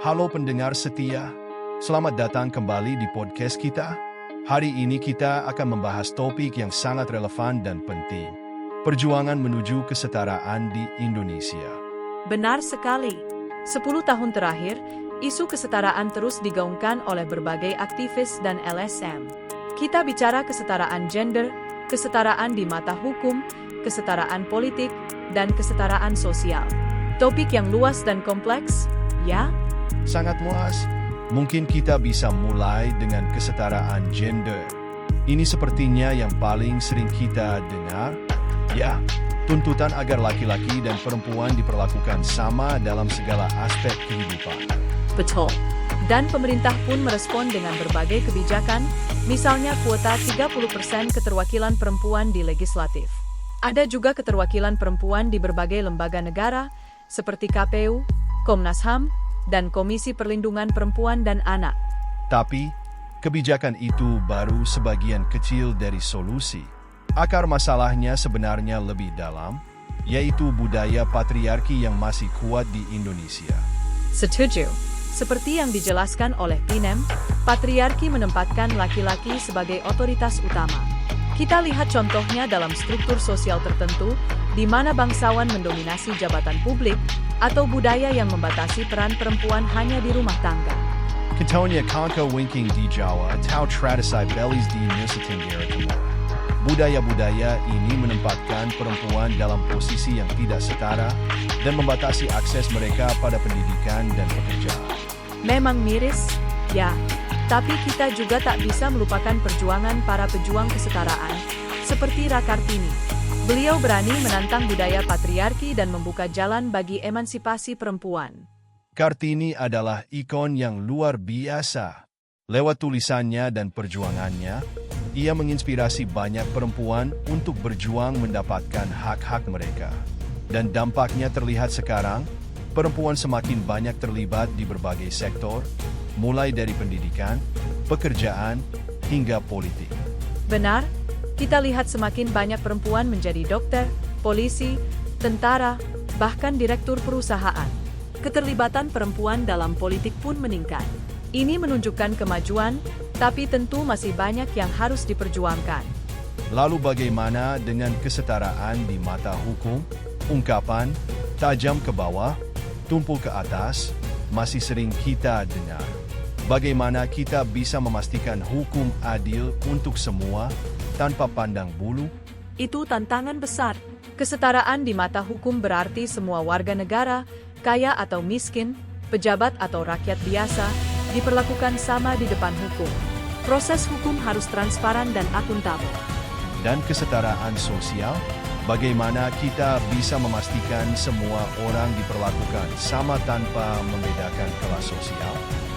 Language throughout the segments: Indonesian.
Halo pendengar setia, selamat datang kembali di podcast kita. Hari ini kita akan membahas topik yang sangat relevan dan penting. Perjuangan menuju kesetaraan di Indonesia. Benar sekali. 10 tahun terakhir, isu kesetaraan terus digaungkan oleh berbagai aktivis dan LSM. Kita bicara kesetaraan gender, kesetaraan di mata hukum, kesetaraan politik, dan kesetaraan sosial. Topik yang luas dan kompleks, ya? Sangat luas. Mungkin kita bisa mulai dengan kesetaraan gender. Ini sepertinya yang paling sering kita dengar. Ya, tuntutan agar laki-laki dan perempuan diperlakukan sama dalam segala aspek kehidupan. Betul. Dan pemerintah pun merespon dengan berbagai kebijakan, misalnya kuota 30% keterwakilan perempuan di legislatif. Ada juga keterwakilan perempuan di berbagai lembaga negara, seperti KPU, Komnas HAM, dan Komisi Perlindungan Perempuan dan Anak. Tapi, kebijakan itu baru sebagian kecil dari solusi. Akar masalahnya sebenarnya lebih dalam, yaitu budaya patriarki yang masih kuat di Indonesia. Setuju. Seperti yang dijelaskan oleh Pinem, patriarki menempatkan laki-laki sebagai otoritas utama. Kita lihat contohnya dalam struktur sosial tertentu, di mana bangsawan mendominasi jabatan publik, atau budaya yang membatasi peran perempuan hanya di rumah tangga. Contohnya Kangka Winking di Jawa atau Tradisi Belis di Nusa Tenggara Timur. Budaya-budaya ini menempatkan perempuan dalam posisi yang tidak setara dan membatasi akses mereka pada pendidikan dan pekerjaan. Memang miris, ya. Tapi kita juga tak bisa melupakan perjuangan para pejuang kesetaraan, seperti Rakartini. Beliau berani menantang budaya patriarki dan membuka jalan bagi emansipasi perempuan. Kartini adalah ikon yang luar biasa. Lewat tulisannya dan perjuangannya, ia menginspirasi banyak perempuan untuk berjuang mendapatkan hak-hak mereka. Dan dampaknya terlihat sekarang, perempuan semakin banyak terlibat di berbagai sektor, mulai dari pendidikan, pekerjaan, hingga politik. Benar, kita lihat semakin banyak perempuan menjadi dokter, polisi, tentara, bahkan direktur perusahaan. Keterlibatan perempuan dalam politik pun meningkat. Ini menunjukkan kemajuan, tapi tentu masih banyak yang harus diperjuangkan. Lalu bagaimana dengan kesetaraan di mata hukum? Ungkapan, tajam ke bawah, tumpul ke atas, masih sering kita dengar. Bagaimana kita bisa memastikan hukum adil untuk semua, tanpa pandang bulu? Itu tantangan besar. Kesetaraan di mata hukum berarti semua warga negara, kaya atau miskin, pejabat atau rakyat biasa, diperlakukan sama di depan hukum. Proses hukum harus transparan dan akuntabel. Dan kesetaraan sosial? Bagaimana kita bisa memastikan semua orang diperlakukan sama tanpa membedakan kelas sosial?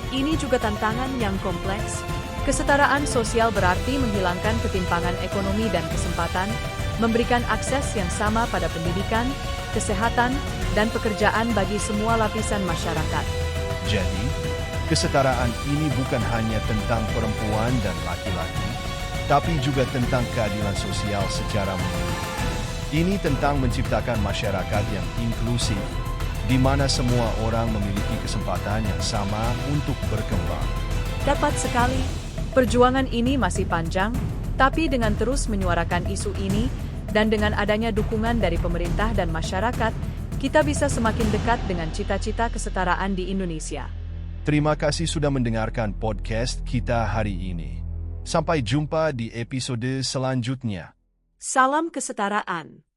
Ini juga tantangan yang kompleks. Kesetaraan sosial berarti menghilangkan ketimpangan ekonomi dan kesempatan, memberikan akses yang sama pada pendidikan, kesehatan, dan pekerjaan bagi semua lapisan masyarakat. Jadi, kesetaraan ini bukan hanya tentang perempuan dan laki-laki, tapi juga tentang keadilan sosial secara menyeluruh. Ini tentang menciptakan masyarakat yang inklusif, di mana semua orang memiliki kesempatan yang sama untuk berkembang. Dapat sekali. Perjuangan ini masih panjang, tapi dengan terus menyuarakan isu ini, dan dengan adanya dukungan dari pemerintah dan masyarakat, kita bisa semakin dekat dengan cita-cita kesetaraan di Indonesia. Terima kasih sudah mendengarkan podcast kita hari ini. Sampai jumpa di episode selanjutnya. Salam kesetaraan.